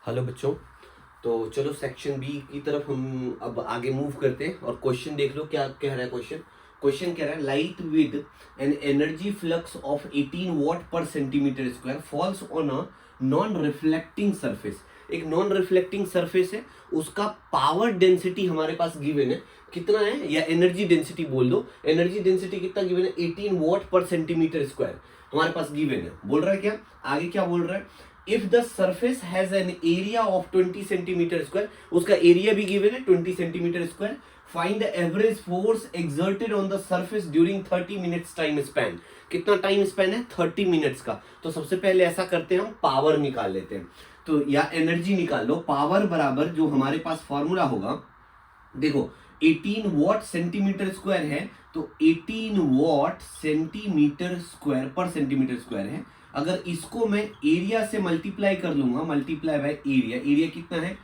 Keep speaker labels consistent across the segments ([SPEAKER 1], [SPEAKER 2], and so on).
[SPEAKER 1] Hello बच्चों। तो चलो सेक्शन बी की तरफ हम अब आगे मूव करते हैं और क्वेश्चन देख लो क्या कह रहा है। क्वेश्चन कह रहा है light with an energy flux of 18 watt per centimetre square falls on a non reflecting surface. एक नॉन रिफ्लेक्टिंग सरफेस है, उसका पावर डेंसिटी हमारे पास गिवन है कितना है, या एनर्जी डेंसिटी बोल दो। एनर्जी डेंसिटी कितना गिवन है? 18 वॉट पर सेंटीमीटर स्क्वायर हमारे पास गिवन है। बोल रहा है क्या आगे, क्या बोल रहा है? If the surface has an area of 20 centimetre square, उसका एरिया भी गिवन है 20 centimetre square. Find the average force exerted on the surface during 30 minutes time span. कितना टाइम स्पैन है? 30 मिनट्स का। तो सबसे पहले ऐसा करते हैं, हम पावर निकाल लेते हैं। तो या एनर्जी निकाल लो। पावर बराबर जो हमारे पास फॉर्मूला होगा, देखो 18 वॉट सेंटीमीटर स्क्वायर है, तो 18 वॉट सेंटीमीटर स्क्वायर पर सेंटीमीटर स्क्वायर है। अगर इसको मैं एरिया से मल्टीप्लाई कर लूंगा, मल्टीप्लाई बाय एरिया, एरिया कितना है?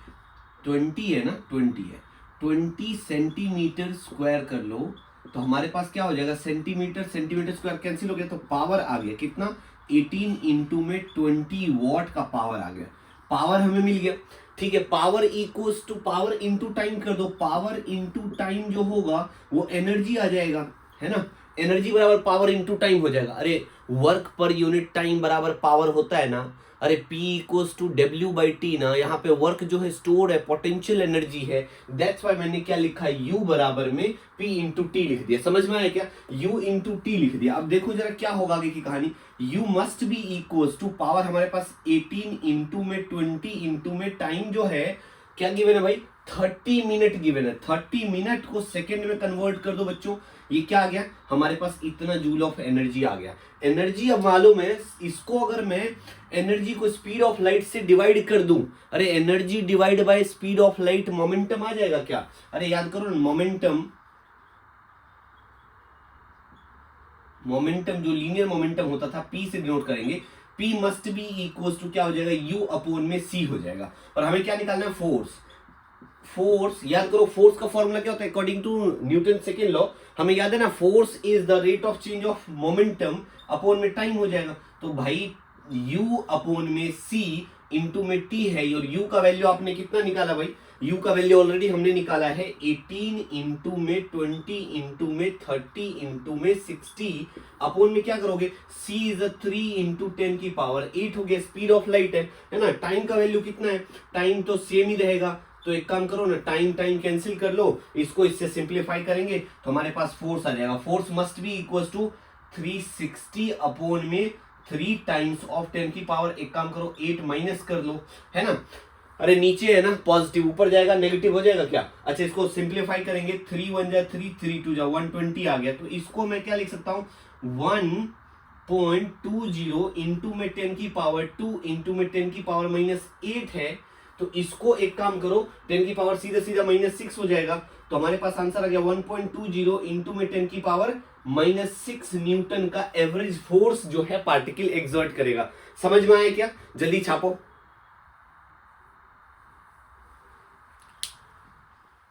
[SPEAKER 1] 20 है ना, 20 है। 20 सेंटीमीटर स्क्वायर कर लो तो हमारे पास क्या हो जाएगा? सेंटीमीटर सेंटीमीटर स्क्वायर कैंसिल हो गया, तो पावर आ गया कितना? 18 इंटू में 20 वॉट का पावर आ गया। पावर हमें मिल गया, ठीक है। Power equals to power into time कर दो। पावर इंटू टाइम जो होगा वो एनर्जी आ जाएगा, है ना। एनर्जी बराबर पावर इंटू टाइम हो जाएगा। अरे वर्क पर यूनिट टाइम बराबर पावर होता है ना। अरे P इक्वल्स टू W/T ना। यहाँ पे वर्क जो है स्टोर्ड है, पोटेंशियल एनर्जी है। दैट्स वाई मैंने क्या लिखा है? U बराबर में P इंटू टी लिख दिया। समझ में आया क्या? U इंटू टी लिख दिया। अब देखो जरा क्या होगा आगे की कहानी। U must be equals to power हमारे पास 18 इंटू में 20 इंटू में टाइम जो है क्या गिवन है भाई? 30 मिनट गिवन है। 30 मिनट को सेकेंड में कन्वर्ट कर दो बच्चों। ये क्या आ गया हमारे पास? इतना जूल ऑफ एनर्जी आ गया। एनर्जी अब मालूम है, इसको अगर मैं एनर्जी को स्पीड ऑफ लाइट से डिवाइड कर दूं, अरे energy divide by speed of light momentum आ जाएगा क्या? अरे याद करो ना, मोमेंटम मोमेंटम जो लीनियर मोमेंटम होता था P से डिनोट करेंगे। P must be equals to क्या हो जाएगा? U अपॉन में C हो जाएगा। और हमें क्या निकालना है? फोर्स। फोर्स याद करो, फोर्स का फॉर्मूला क्या होता है according to Newton second law? हमें याद है ना, force is the rate of change of momentum upon में टाइम हो जाएगा। तो भाई u अपॉन में c इंटू में t है, और u का वैल्यू आपने कितना निकाला भाई? u का वैल्यू ऑलरेडी हमने निकाला है 18 इंटू में 20 इंटू में 30 इंटू में 60 अपॉन में क्या करोगे? c इज 3 इंटू 10 की पावर 8 हो गया। स्पीड ऑफ लाइट है ना। टाइम का वैल्यू कितना है? टाइम तो सेम ही रहेगा। तो एक काम करो ना, टाइम टाइम कैंसिल कर लो, इसको इससे सिंप्लीफाई करेंगे तो हमारे पास फोर्स आ जाएगा। Force must be equal to 360 upon में 3 टाइम्स ऑफ 10 की पावर, एक काम करो 8 माइनस कर लो, है ना। अरे नीचे है ना पॉजिटिव, ऊपर जाएगा नेगेटिव हो जाएगा क्या? अच्छा इसको सिंप्लीफाई करेंगे, 3 1 जा 3, 3 2 जा 120 आ गया। तो इसको मैं क्या लिख सकता हूं? 1.20 इंटू में 10 की पावर 2 इंटू में 10 की पावर -8 है। तो इसको एक काम करो, 10 की पावर सीधा सीधा -6 हो जाएगा। तो हमारे पास आंसर आ गया 1.20 इंटू में 10 की पावर -6 न्यूटन का एवरेज फोर्स जो है पार्टिकल एक्सर्ट करेगा। समझ में आया क्या? जल्दी छापो।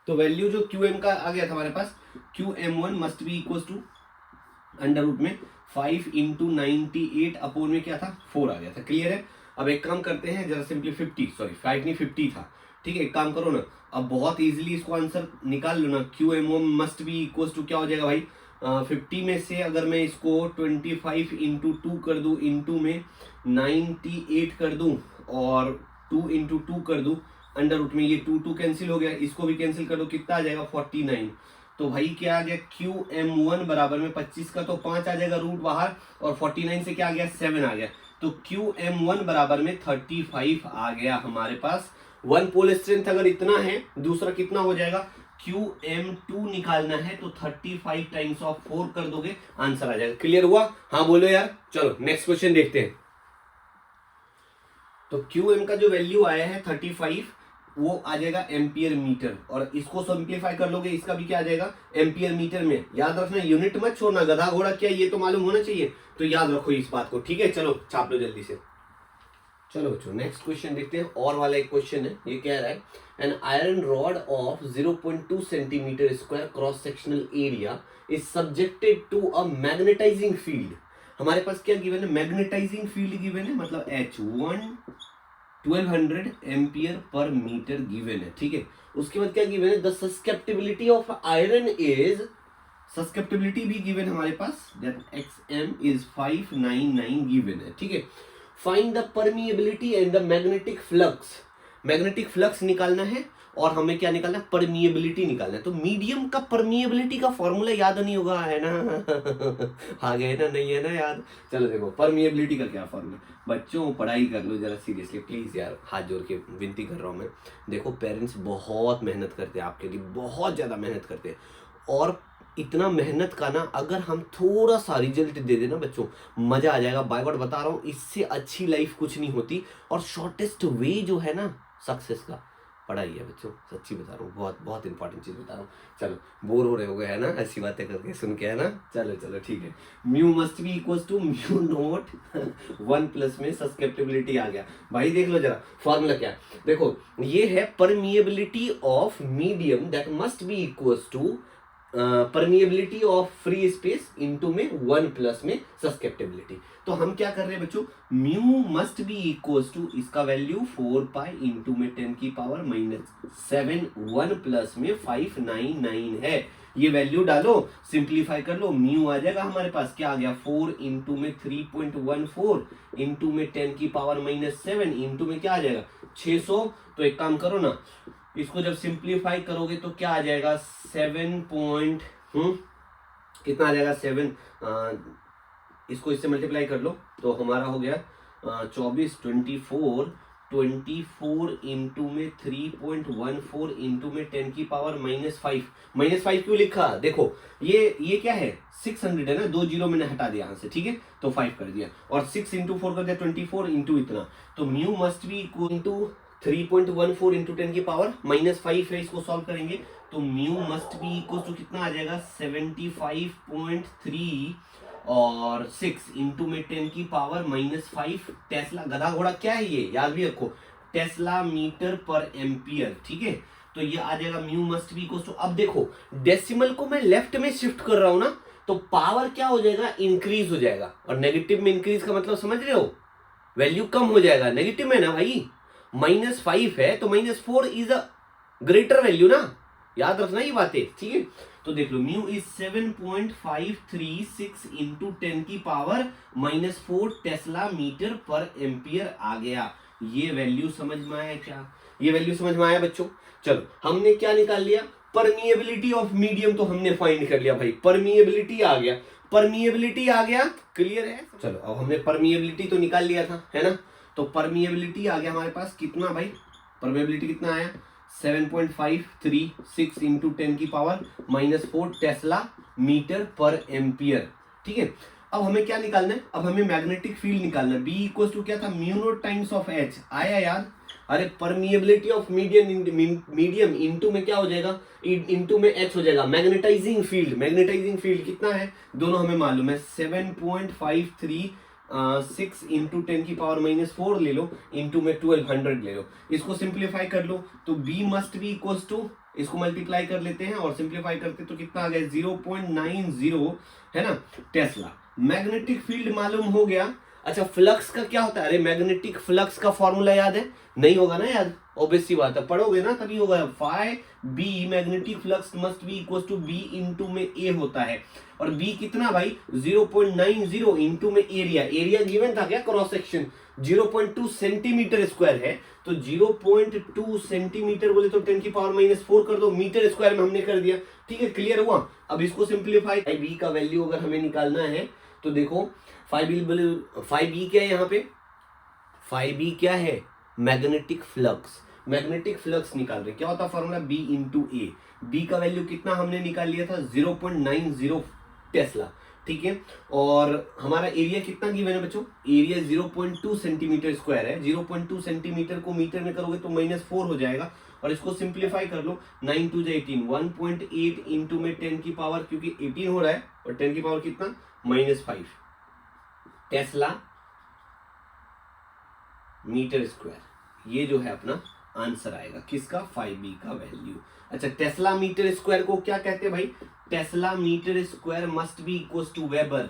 [SPEAKER 1] तो वैल्यू जो QM का आ गया था हमारे पास, QM1 must be equal to under root में 5 इंटू 98 अपॉन में क्या था? 4 आ गया था। क्लियर है? अब एक काम करते हैं जरा सिंपली 5 नहीं 50 था, ठीक है। एक काम करो ना, अब बहुत इजीली इसको आंसर निकाल लो ना। QM1 must be equal to क्या हो जाएगा भाई? 50 में से अगर मैं इसको 25 इंटू 2 कर दूं, इंटू में 98 कर दूं, और 2 इंटू 2 कर दूं, अंडर रूट में ये 2 कैंसिल हो गया, इसको भी कैंसिल कर दो, कितना आ जाएगा? 49। तो भाई क्या आ गया? QM1 बराबर में 25 का तो 5 आ जाएगा रूट बाहर, और 49 से क्या आ गया? 7 आ गया। तो QM1 बराबर में 35 आ गया हमारे पास। वन पोल स्ट्रेंथ अगर इतना है, दूसरा कितना हो जाएगा? QM2 निकालना है तो 35 टाइम्स ऑफ 4 कर दोगे, आंसर आ जाएगा। क्लियर हुआ? हाँ बोलो यार। चलो नेक्स्ट क्वेश्चन देखते हैं। तो QM का जो वैल्यू आया है 35, वो आ जाएगा एम्पियर मीटर, और इसको सिंप्लीफाई कर लोगे, इसका भी क्या आ जाएगा? एम्पियर मीटर में। याद रखना, यूनिट मत छोड़ना, गधा घोड़ा क्या ये तो मालूम होना चाहिए, तो याद रखो इस बात को, ठीक है। चलो छाप लो जल्दी से। चलो बच्चों नेक्स्ट क्वेश्चन देखते हैं। और वाला एक क्वेश्चन है, ये कह रहा है an iron rod of 0.2 centimetre square cross sectional area is subjected to a magnetizing field. हमारे पास क्या गिवन है? मैग्नेटाइजिंग फील्ड गिवन है, मतलब H1 1200 ampere per metre given है, ठीक है। उसके बाद क्या गिवन है, the susceptibility of iron is, susceptibility भी गिवन है हमारे पास, दैट xm इज 599 गिवन है, ठीक है। Find the permeability and the magnetic flux, magnetic flux निकालना है और हमें क्या निकालना है, परमिएबिलिटी निकालना है। तो मीडियम का परमिएबिलिटी का फॉर्मूला याद नहीं होगा, है ना आ गए ना, नहीं है ना याद। चलो देखो परमिएबिलिटी का क्या फॉर्मूला, बच्चों पढ़ाई कर लो जरा सीरियसली प्लीज यार, हाथ जोड़ के विनती कर रहा हूँ मैं। देखो पेरेंट्स बहुत मेहनत करते हैं आपके लिए, बहुत ज्यादा मेहनत करते हैं, और इतना मेहनत का ना अगर हम थोड़ा सा रिजल्ट दे देना बच्चों, मजा आ जाएगा। बाय गॉड बता रहा हूँ, इससे अच्छी लाइफ कुछ नहीं होती। और शॉर्टेस्ट वे जो है ना सक्सेस का, पढ़ाई है बच्चों, सच्ची बता रहा हूँ, बहुत बहुत इंपॉर्टेंट चीज बता रहा हूँ। चलो बोर हो रहे हो गए है ना ऐसी बातें करके सुन के, है ना। चलो चलो ठीक है, mu must be equal to mu naught 1 plus में सस्केप्टिबिलिटी आ गया भाई। देख लो जरा फॉर्मूला क्या है, देखो ये है permeability of medium that must be equal to permeability of free space into में 1 प्लस में सस्केप्टिबिलिटी। तो हम क्या कर रहे हैं बच्चों, mu must be equal to इसका वैल्यू 4 पाई इंटू में 10 की पावर -7, 1 प्लस में 599 है। ये वैल्यू डालो, सिंप्लीफाई कर लो, म्यू आ जाएगा हमारे पास, क्या आ गया 4 इंटू में 3.14 इंटू में 10 की पावर -7 इंटू में क्या आ जाएगा 600। तो एक काम करो ना, इसको जब सिंप्लीफाई करोगे तो क्या आ जाएगा 7 पॉइंट कितना आ जाएगा 7, इसको इससे मल्टीप्लाई कर लो तो हमारा हो गया 24 इंटू में 3.14 इंटू में 10 की पावर -5 क्यों लिखा, देखो ये क्या है 600 है ना, 2 जीरो मैंने हटा दिया यहाँ से, ठीक है, तो 5 कर दिया, और 6 इंटू 4 कर दिया 24 इंटू इतना। तो mu must be equal to 3.14 into 10 की पावर -5 है, इसको सॉल्व करेंगे तो mu must be equal to कितना आ जाएगा 75.3 और 6 इंटू में 10 की पावर -5 टेस्ला, गधा घोड़ा क्या है ये याद भी रखो, टेस्ला मीटर पर एम्पियर, ठीक है। तो ये आ जाएगा mu must be equal to, अब देखो डेसिमल को मैं लेफ्ट में शिफ्ट कर रहा हूं ना, तो पावर क्या हो जाएगा इंक्रीज हो जाएगा, और नेगेटिव में इंक्रीज का मतलब समझ रहे हो, वैल्यू कम हो जाएगा, नेगेटिव में ना भाई -5 है तो -4 इज अ ग्रेटर वैल्यू ना, याद रखना ये बातें, ठीक है। तो देख लो म्यू इज 7.536 इंटू 10 की पावर -4 टेस्ला मीटर पर एम्पियर आ गया। ये वैल्यू समझ में आया क्या, ये वैल्यू समझ में आया बच्चों। चलो हमने क्या निकाल लिया, परमिएबिलिटी ऑफ मीडियम तो हमने फाइंड कर लिया भाई, परमिएबिलिटी आ गया, परमिएबिलिटी आ गया, क्लियर है। चलो अब हमने परमिएबिलिटी तो निकाल लिया था, है ना, तो परमिएबिलिटी आ गया हमारे पास कितना भाई, परमिएबिलिटी कितना आया 7.536 इंटू 10 की पावर -4 टेस्ला मीटर पर एम्पियर, ठीक है। अब हमें क्या निकालना है, अब हमें मैग्नेटिक फील्ड निकालना है, बी इक्वल टू क्या था mu naught times of H, आया याद, अरे परमिएबिलिटी ऑफ मीडियम इंटू में क्या हो जाएगा, इंटू में एच हो जाएगा, मैग्नेटाइजिंग फील्ड कितना है दोनों हमें मालूम है 7.536 इंटू 10 की पावर -4 ले लो इंटू में 1200 ले लो, इसको सिंप्लीफाई कर लो तो b must be equal to, इसको मल्टीप्लाई कर लेते हैं और सिंप्लीफाई करते तो कितना आ गया 0.90 है ना टेस्ला। मैग्नेटिक फील्ड मालूम हो गया। अच्छा फ्लक्स का क्या होता है, अरे मैग्नेटिक फ्लक्स का फॉर्मूला याद है, नहीं होगा ना याद, ऑब्वियस सी बात है, पढ़ोगे ना तभी होगा, phi B magnetic flux must be equal to B into में ए होता है, और बी कितना भाई 0.90 इंटू में एरिया गिवन था क्या, क्रॉस सेक्शन 0.2 सेंटीमीटर स्क्वायर है, तो 0.2 सेंटीमीटर बोले तो 10 की पावर -4 कर दो, मीटर स्क्वायर में हमने कर दिया, ठीक है, क्लियर हुआ। अब इसको सिंप्लीफाई, बी का वैल्यू अगर हमें निकालना है तो देखो 5b क्या है यहाँ पे, 5b क्या है मैग्नेटिक फ्लक्स निकाल रहे, क्या होता है फॉर्मूला b इंटू ए, बी का वैल्यू कितना हमने निकाल लिया था 0.90 टेस्ला, ठीक है, और हमारा एरिया कितना गिवन है बच्चों, एरिया 0.2 सेंटीमीटर स्क्वायर है, 0.2 सेंटीमीटर को मीटर में करोगे तो -4 हो जाएगा, और इसको सिंप्लीफाई कर लो 9 2 18 1.8 इंटू में 10 की पावर, क्योंकि 18 हो रहा है और 10 की पावर कितना -5 टेस्ला मीटर स्क्वायर, ये जो है अपना आंसर आएगा किसका 5b का वैल्यू। अच्छा टेस्ला मीटर स्क्वायर को क्या कहते हैं भाई, tesla metre square must be equal to weber,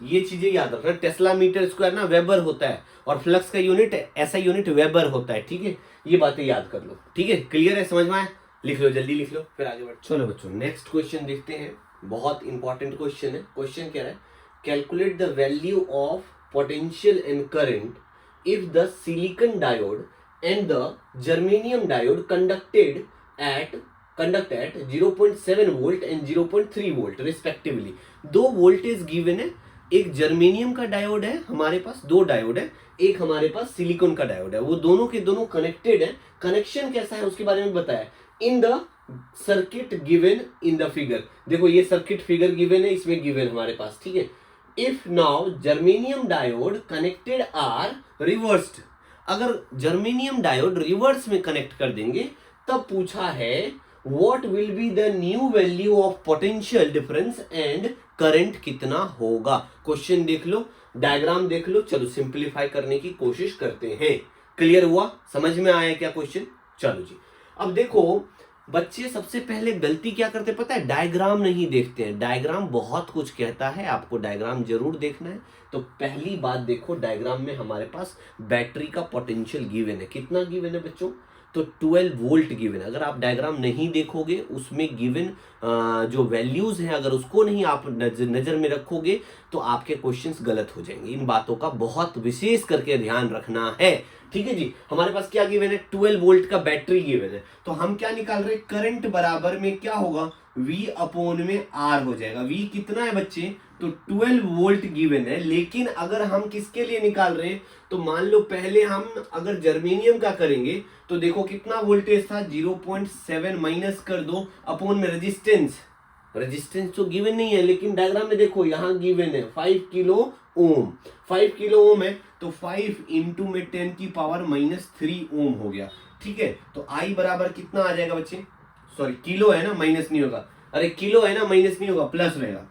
[SPEAKER 1] ये चीजें याद रखना। टेस्ला मीटर स्क्वायर ना वेबर होता है और फ्लक्स का यूनिट ऐसा यूनिट वेबर होता है, ठीक है। ये बातें याद कर लो, ठीक है। क्लियर है, समझ में आया? लिख लो, जल्दी लिख लो, फिर आगे बढ़ो। चलो बच्चों, नेक्स्ट क्वेश्चन देखते हैं। बहुत इंपॉर्टेंट क्वेश्चन है। क्वेश्चन क्या है? Calculate the value of potential and current if the silicon diode and the germanium diode conduct at 0.7 volt and 0.3 volt respectively. दो वोल्टेज गिवन है, एक जर्मेनियम का डायोड है हमारे पास, दो डायोड है, एक हमारे पास सिलिकॉन का डायोड है, वो दोनों के दोनों कनेक्टेड है। कनेक्शन कैसा है उसके बारे में बताया in the circuit given in the figure. देखो ये सर्किट फिगर गिवन है, इसमें गिवन हमारे पास, ठीक है। If now germanium diode connected are reversed, अगर जर्मेनियम डायोड रिवर्स में कनेक्ट कर देंगे तब पूछा है what will be the new value of potential difference and current कितना होगा। क्वेश्चन देख लो, डायग्राम देख लो, चलो सिंप्लीफाई करने की कोशिश करते हैं। क्लियर हुआ? समझ में आया क्या क्वेश्चन? चलो जी, अब देखो बच्चे सबसे पहले गलती क्या करते पता है? डायग्राम नहीं देखते हैं। डायग्राम बहुत कुछ कहता है, आपको डायग्राम जरूर देखना है। तो पहली बात देखो, डायग्राम में हमारे पास बैटरी का पोटेंशियल गिवन है। कितना गिवन है बच्चों? तो 12 वोल्ट गिवन है। अगर आप डायग्राम नहीं देखोगे, उसमें गिवन जो वैल्यूज हैं अगर उसको नहीं आप नजर में रखोगे तो आपके क्वेश्चंस गलत हो जाएंगे। इन बातों का बहुत विशेष करके ध्यान रखना है, ठीक है जी। हमारे पास क्या गिवन है? 12 वोल्ट का बैटरी गिवन है। तो हम क्या निकाल रहे हैं? करंट बराबर में क्या होगा? V अपॉन में R हो जाएगा। V कितना है बच्चे? तो 12 वोल्ट गिवन है। लेकिन अगर हम किसके लिए निकाल रहे हैं, तो मान लो पहले हम अगर जर्मेनियम का करेंगे तो देखो कितना वोल्टेज था, 0.7 माइनस कर दो अपॉन में रेजिस्टेंस। रेजिस्टेंस तो गिवन नहीं है, लेकिन डायग्राम में देखो यहां गिवन है 5 किलो ओम। 5 किलो ओम है तो 5 इंटू में 10 की पावर -3 ओम हो गया, ठीक है। तो आई बराबर कितना आ जाएगा बच्चे? सॉरी किलो है ना, माइनस नहीं होगा। अरे किलो है ना, माइनस नहीं होगा, प्लस रहेगा।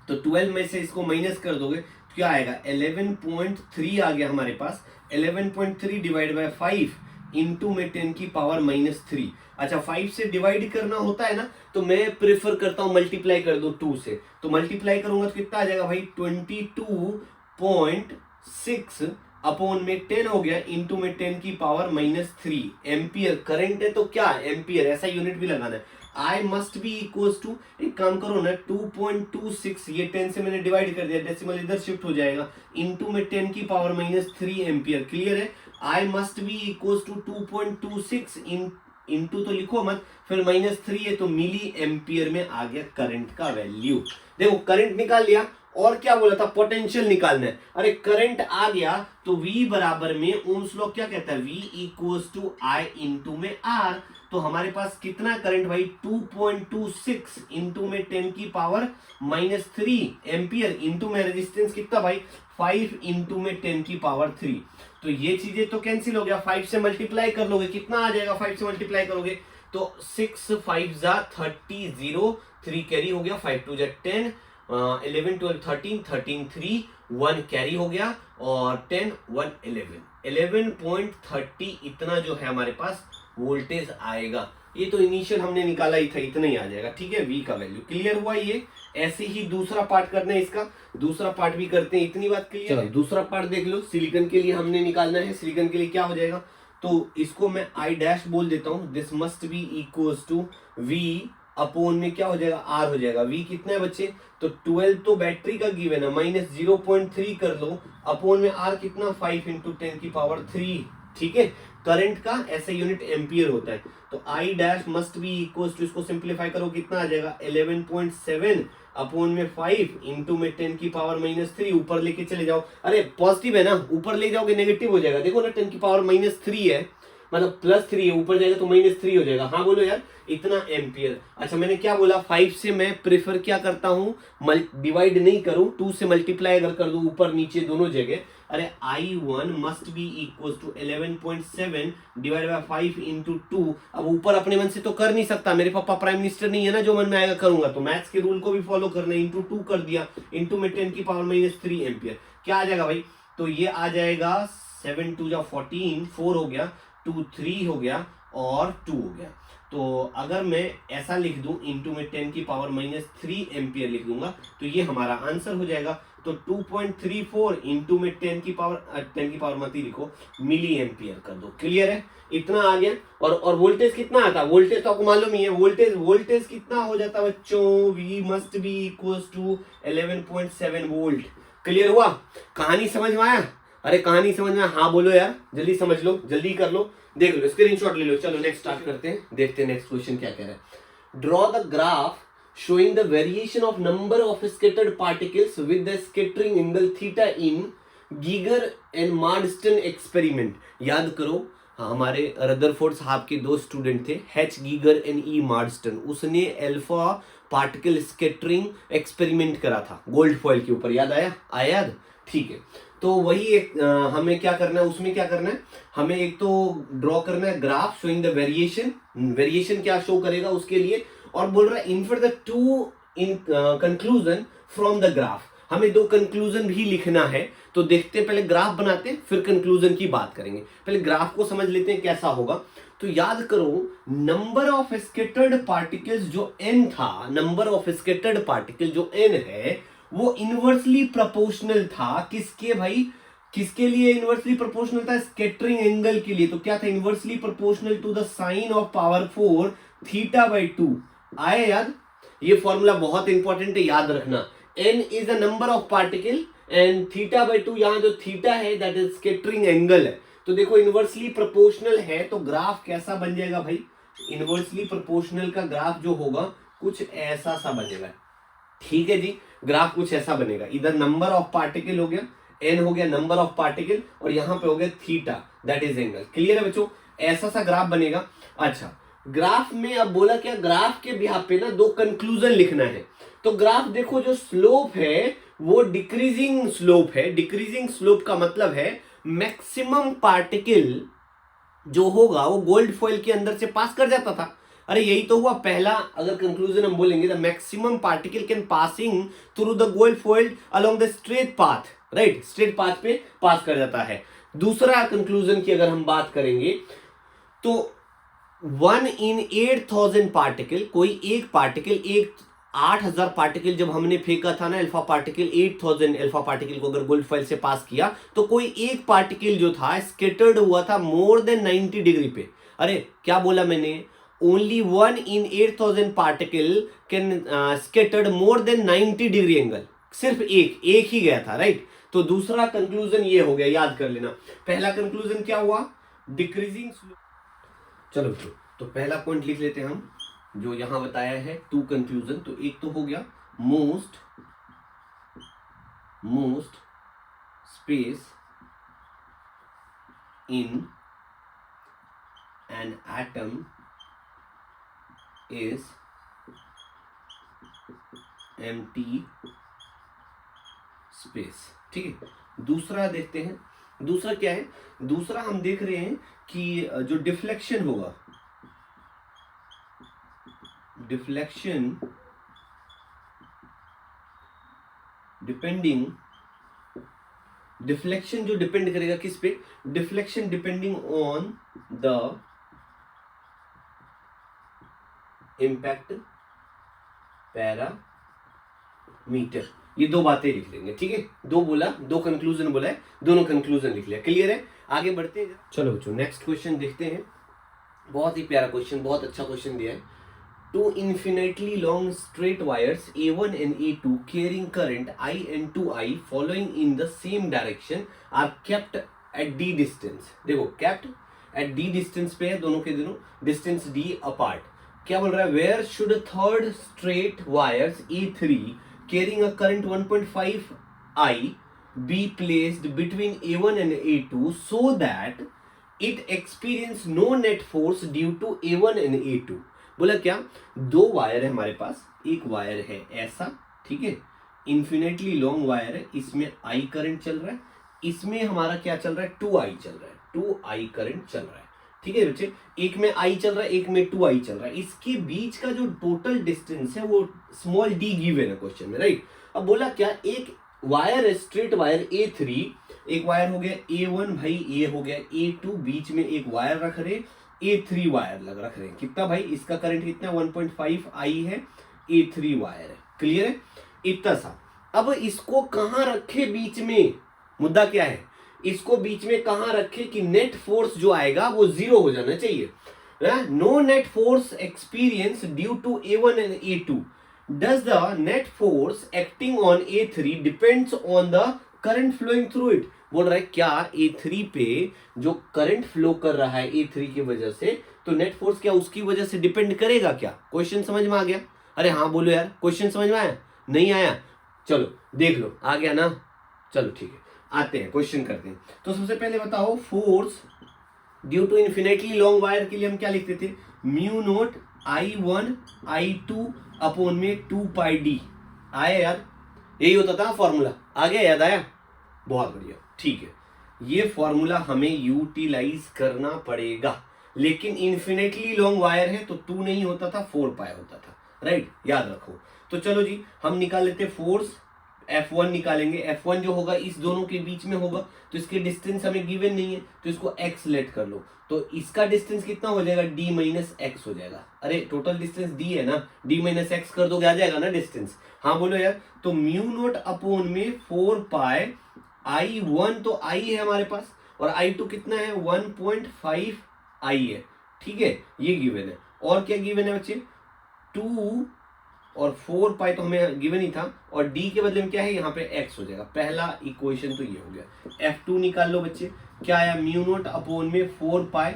[SPEAKER 1] तो 12 में से इसको माइनस कर दोगे तो क्या आएगा? 11.3 आ गया हमारे पास। 11.3 डिवाइड बाय 5 इंटू में 10 की पावर -3। अच्छा 5 से डिवाइड करना होता है ना, तो मैं प्रेफर करता हूं मल्टीप्लाई कर दो 2 से। तो मल्टीप्लाई करूंगा तो कितना आ जाएगा भाई? 22.6 अपॉन में 10 हो गया इंटू में 10 की पावर -3 एम्पियर। करंट है तो क्या एम्पियर, ऐसा यूनिट भी लगाना है। I must be equal to, एक काम करो ना, 2.26, ये 10 से मैंने डिवाइड कर दिया, डेसिमल इधर शिफ्ट हो जाएगा, इंटू में 10 की पावर -3 एम्पियर। क्लियर है? I must be equal to 2.26 into तो लिखो मत, फिर -3 है तो मिली एम्पियर में आ गया करंट का वैल्यू। देखो करंट निकाल लिया, और क्या बोला था? पोटेंशियल निकालना है। अरे करंट आ गया तो V बराबर में ओम्स लॉ क्या कहता है? V equals to I into में R। तो हमारे पास कितना करंट भाई? 2.26 इंटू में 10 की पावर -3 एम्पियर इंटू में रेजिस्टेंस कितना भाई? 5 इंटू में 10 की पावर 3। तो ये चीजें तो कैंसिल हो गया, 5 से मल्टीप्लाई कर लोगे, कितना आ जाएगा 5 से मल्टीप्लाई करोगे? तो 6 5 जा 30, 0 3 कैरी हो गया, 5 2 जा 10, 11 12 13 13 3 1 कैरी हो गया, और 10 1 11.30 इतना जो है हमारे पास वोल्टेज आएगा। ये तो इनिशियल हमने निकाला ही था, इतना ही आ जाएगा, ठीक है। V का वैल्यू क्लियर हुआ। ये ऐसे ही दूसरा पार्ट करना है, इसका दूसरा पार्ट भी करते हैं, इतनी बात क्लियर है। दूसरा पार्ट देख लो, सिलिकॉन के लिए हमने निकालना है। सिलिकॉन के लिए क्या हो जाएगा? तो इसको मैं I डैश बोल देता हूं। This must be equals to V upon में क्या हो जाएगा? R हो जाएगा। V कितना है बच्चे? तो 12 तो बैटरी का गिवन है, -0.3 कर लो अपॉन में R कितना? 5 इंटू 10 की पावर 3, ठीक है। करंट का ऐसे यूनिट एम्पियर होता है। तो I dash must be equals to, इसको सिंप्लीफाई करो कितना आ जाएगा? 11.7 अपॉन में 5 इंटू में 10 की पावर -3। ऊपर लेके चले जाओ, अरे पॉजिटिव है ना, ऊपर ले जाओगे नेगेटिव हो जाएगा। देखो ना 10 की पावर -3 है, मतलब +3 है, ऊपर जाएगा तो -3 हो जाएगा। हाँ बोलो यार, इतना एम्पियर। अच्छा मैंने क्या बोला? 5 से मैं प्रेफर क्या करता हूं? डिवाइड नहीं करूं, 2 से मल्टीप्लाई अगर कर दूं ऊपर नीचे दोनों जगह। अरे I1 must be equal to 11.7 divide by 5 into 2। अब ऊपर अपने मन से तो कर नहीं सकता, मेरे पापा प्राइम मिनिस्टर नहीं है ना जो मन में आएगा करूंगा, तो मैथ्स के रूल को भी फॉलो करना है। इंटू 2 कर दिया, इंटू में 10 की पावर -3 एम्पियर। क्या आ जाएगा भाई? तो ये आ जाएगा 7 2 जा 14, 4 हो गया, 2 3 हो गया और 2 हो गया। तो अगर मैं ऐसा लिख दूं इनटू में 10⁻³ एम्पियर लिख दूंगा तो ये हमारा आंसर हो जाएगा। तो 2.34 इंटू में 10 की पावर मत ही लिखो, मिली एम्पियर कर दो। क्लियर है, इतना आ गया। और वोल्टेज कितना आता है, वोल्टेज तो आपको मालूम ही है, वोल्टेज कितना हो जाता है बच्चों, V must be equals to 11.7 volt. Clear हुआ, कहानी समझ में आया? अरे कहानी समझ में, हाँ बोलो यार, जल्दी समझ लो, जल्दी कर लो, देख लो, स्क्रीनशॉट ले लो। चलो नेक्स्ट स्टार्ट करते हैं, देखते हैं नेक्स्ट क्वेश्चन क्या कह रहा है। Draw the graph showing the variation of number of scattered particles with the scattering angle theta in Geiger and Marsden experiment. याद करो, हमारे रदरफोर्ड साहब के दो स्टूडेंट थे, H गीगर एंड E मार्डस्टन। उसने अल्फा पार्टिकल स्कैटरिंग एक्सपेरिमेंट करा था गोल्ड फॉइल के ऊपर, याद आया? याद, ठीक है। तो वही एक हमें क्या करना है, उसमें क्या करना है, हमें एक तो ड्रॉ करना है ग्राफ शोइंग द वेरिएशन क्या शो करेगा उसके लिए, और बोल रहा है infer the two in conclusion from the graph. हमें दो कंक्लूजन भी लिखना है, तो देखते हैं, पहले ग्राफ बनाते हैं फिर कंक्लूजन की बात करेंगे। पहले ग्राफ को समझ लेते हैं कैसा होगा। तो याद करो, नंबर ऑफ स्कैटर्ड पार्टिकल्स जो n था, नंबर ऑफ स्कैटर्ड पार्टिकल जो n है, वो इनवर्सली प्रोपोर्शनल था किसके भाई, किसके लिए इनवर्सली प्रोपोर्शनल था? स्कैटरिंग एंगल के लिए। तो क्या था, inversely proportional to the sine of power 4 θ/2। आए याद? ये फॉर्मूला बहुत इंपॉर्टेंट है, याद रखना। n is the number of particle and θ/2, यहां जो थीटा है दैट इज स्कैटरिंग एंगल है। तो देखो इनवर्सली प्रोपोर्शनल है, तो ग्राफ कैसा बन जाएगा भाई, इनवर्सली प्रोपोर्शनल का ग्राफ जो होगा कुछ ऐसा सा बनेगा। ठीक है जी, ग्राफ कुछ ऐसा बनेगा, इधर नंबर ऑफ पार्टिकल हो गया, n हो गया नंबर ऑफ पार्टिकल, और यहां पे हो गया theta that is angle. Clear है बच्चों, ऐसा सा ग्राफ बनेगा। अच्छा, ग्राफ में अब बोला क्या, ग्राफ के बिहाफ पे ना दो कंक्लूजन लिखना है। तो ग्राफ देखो, जो स्लोप है वो डिक्रीजिंग स्लोप है। डिक्रीजिंग स्लोप का मतलब है मैक्सिमम पार्टिकल जो होगा वो गोल्ड फॉइल के अंदर से पास कर जाता था। अरे यही तो हुआ पहला, अगर कंक्लूजन हम बोलेंगे, the maximum particle can passing through the gold foil along the straight path, right, straight path पे पास कर जाता है। दूसरा कंक्लूजन की अगर हम बात करेंगे तो 1 in 8,000 पार्टिकल, कोई एक पार्टिकल, 8,000 पार्टिकल जब हमने फेंका था ना अल्फा पार्टिकल, 8,000 अल्फा पार्टिकल को अगर गोल्ड फॉइल से पास किया, तो कोई एक पार्टिकल जो था स्कैटर्ड हुआ था मोर देन 90 डिग्री पे। अरे क्या बोला मैंने, only 1 in 8,000 particle can scattered more than 90 degree angle, सिर्फ एक ही गया था, राइट। तो दूसरा कंक्लूजन ये हो गया, याद कर लेना। पहला कंक्लूजन क्या हुआ, डिक्रीजिंग स्लोप। चलो तो पहला पॉइंट लिख लेते हैं हम, जो यहां बताया है टू कंक्लूजन। तो एक तो हो गया most space in an atom is empty space. ठीक है, दूसरा देखते हैं, दूसरा क्या है, दूसरा हम देख रहे हैं कि जो डिफ्लेक्शन होगा, डिफ्लेक्शन जो डिपेंड करेगा किस पे, deflection depending on the impact parameter. ये दो बातें लिख लेंगे, ठीक है। दो बोला, दो कंक्लूजन बोला है, दोनों कंक्लूजन लिख लिया। क्लियर है, आगे बढ़ते हैं। चलो बच्चों नेक्स्ट क्वेश्चन देखते हैं। बहुत ही प्यारा क्वेश्चन, बहुत अच्छा क्वेश्चन दिया है। Two infinitely long straight wires A1 and A2 carrying current I and 2I following in the same direction are kept at D distance। देखो kept at D distance पे है, दोनों के दोनों distance D apart। क्या बोल रहा है, where should a third straight wires A3 carrying a current 1.5 I be placed between A1 and A2 so that it experience no net force due to A1 and A2। बोला क्या, दो wire है हमारे पास, एक वायर है ऐसा, ठीक है, इन्फिनेटली लॉन्ग वायर है, इसमें आई करंट चल रहा है, इसमें हमारा क्या चल रहा है, 2i चल रहा है, 2i करंट चल रहा है। ठीक है बच्चे, एक में i चल रहा है, एक में 2i चल रहा है, इसके बीच का जो टोटल डिस्टेंस है वो स्मॉल d गिवन है क्वेश्चन में, राइट। अब बोला क्या, एक वायर है स्ट्रेट वायर A3, एक वायर हो गया A1 भाई, ये हो गया A2, बीच में एक वायर रख रहे, A3 वायर लग रख रहे हैं। कितना भाई, इसका करंट कितना 1.5 आई है, A3 वायर है। क्लियर है, इतना सा। अब इसको कहां रखे बीच में, मुद्दा क्या है, इसको बीच में कहां रखे कि नेट फोर्स जो आएगा वो 0 हो जाना चाहिए। No net force experience due to A1 and A2, does the net force acting on A3 depends on the current flowing through it. बोल रहा है क्या A3 पे जो करंट फ्लो कर रहा है A3 की वजह से, तो नेट फोर्स क्या उसकी वजह से डिपेंड करेगा क्या? क्वेश्चन समझ में आ गया? अरे हाँ बोलो यार, क्वेश्चन समझ में आया? नहीं आया? चलो देख लो, आ गया ना? चलो ठीक है, आते हैं क्वेश्चन करते हैं। तो सबसे पहले बताओ, force due to infinitely long wire के लिए हम क्या लिखते थे, mu naught I1 I2 upon में 2 पाई डी। आया यार, यही होता था फॉर्मूला, आ गया, याद आया? बहुत बढ़िया, ठीक है। ये फॉर्मूला हमें यूटिलाइज करना पड़ेगा, लेकिन इन्फिनेटली लॉन्ग वायर है तो 2 नहीं होता था, 4 पाई होता था, राइट, याद रखो। तो चलो जी, हम निकाल लेते फोर्स, F1 निकालेंगे। F1 जो होगा इस दोनों के बीच में होगा, तो इसके डिस्टेंस हमें गिवन नहीं है, तो इसको x लेट कर लो, तो इसका डिस्टेंस कितना हो जाएगा, d माइनस एक्स हो जाएगा। अरे टोटल डिस्टेंस d है ना, d माइनस एक्स कर दोगे आ जाएगा ना डिस्टेंस। हाँ बोलो यार, तो म्यू नोट अपॉन में 4 पाई I1 तो I है हमारे पास, और I2 कितना है 1.5 I है, ठीक है, ये गिवन है। और क्या गिवन है बच्चे, 2 और 4 पाई तो हमें गिवन ही था, और डी के बदले में क्या है यहाँ पे एक्स हो जाएगा। पहला इक्वेशन तो ये हो गया। F2 निकाल लो बच्चे, क्या आया, म्यू नोट अपॉन में 4 पाई,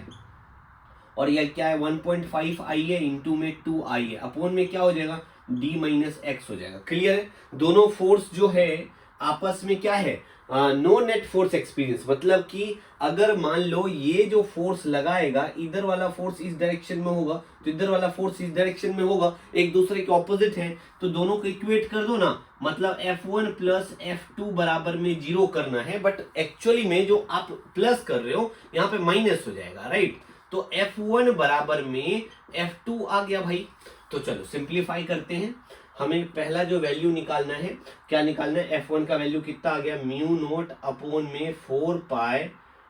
[SPEAKER 1] और यह क्या है 1.5 आई है, इंटू में 2 आई है, अपॉन में क्या हो जाएगा, d माइनस एक्स हो जाएगा। क्लियर है, दोनों फोर्स जो है आपस में क्या है, नो नेट फोर्स एक्सपीरियंस, मतलब कि अगर मान लो ये जो फोर्स लगाएगा, इधर वाला फोर्स इस डायरेक्शन में होगा, तो इधर वाला फोर्स इस डायरेक्शन में होगा, एक दूसरे के ऑपोजिट है, तो दोनों को इक्वेट कर दो ना, मतलब F1 प्लस F2 बराबर में 0 करना है, बट एक्चुअली में जो आप प्लस कर रहे हो यहाँ पे माइनस हो जाएगा, राइट। तो F1 बराबर में F2 आ गया भाई। तो चलो सिंप्लीफाई करते हैं, हमें पहला जो वैल्यू निकालना है, क्या निकालना है, F1 का वैल्यू कितना आ गया, म्यू नोट अपॉन में 4 पाई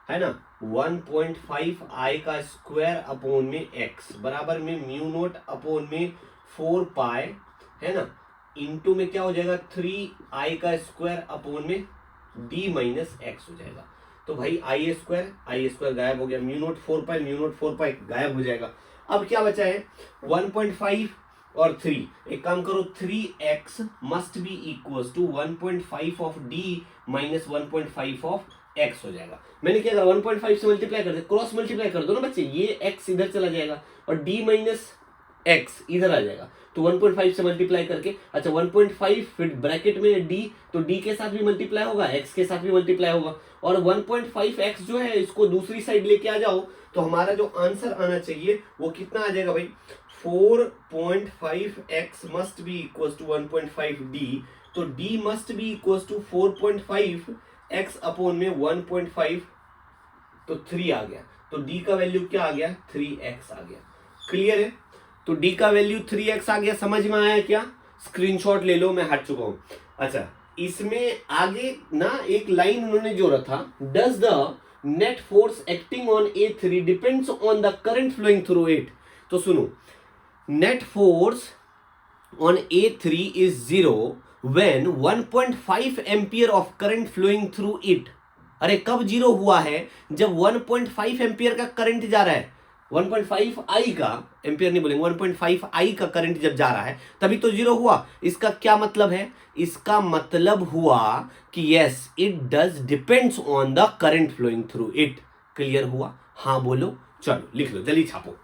[SPEAKER 1] है ना 1.5 आई का स्क्वायर अपॉन में x बराबर में म्यू नोट अपॉन में 4 पाई है ना, इंटू में क्या हो जाएगा 3 आई का स्क्वायर अपॉन में d माइनस एक्स हो जाएगा। तो भाई आई स्क्वायर गायब हो गया, म्यू नोट 4 पाई, म्यू नोट 4 पाई गायब हो जाएगा। अब क्या बचा है 1.5 और 3, एक काम करो 3x must be equals to 1.5 of d minus 1.5 of x हो जाएगा। मैंने क्या करा 1.5 से मल्टीप्लाई कर दे, क्रॉस मल्टीप्लाई कर दो ना बच्चे, ये x इधर चला जाएगा और d माइनस x इधर आ जाएगा, तो 1.5 से मल्टीप्लाई करके, अच्छा 1.5 फिर ब्रैकेट में d, तो d के साथ भी मल्टीप्लाई होगा, x के साथ भी मल्टीप्लाई होगा, और 1.5x जो है इसको दूसरी साइड लेके आ जाओ, तो हमारा जो आंसर आना चाहिए वो कितना आ जाएगा भाई 4.5x must be equal to 1.5d, तो d must be equal to 4.5x upon में 1.5, तो 3 आ गया, तो d का वैल्यू क्या आ गया 3x आ गया। क्लियर है, तो d का वैल्यू 3x आ गया, समझ में आया क्या? स्क्रीनशॉट ले लो, मैं हट चुका हूं। अच्छा इसमें आगे ना एक लाइन उन्होंने जोड़ा था, does the net force acting on A3 depends on the current flowing through it. तो सुनो, net force on A3 is 0 when 1.5 ampere of current flowing through it. अरे कब 0 हुआ है? जब 1.5 एम्पियर का करंट जा रहा है, 1.5 आई का, एम्पियर नहीं बोलेंगे, 1.5 आई का करंट जब जा रहा है तभी तो 0 हुआ। इसका क्या मतलब है? इसका मतलब हुआ कि yes it does depends on the current flowing through it. Clear हुआ? हाँ बोलो, चलो लिख लो, जल्दी छापो।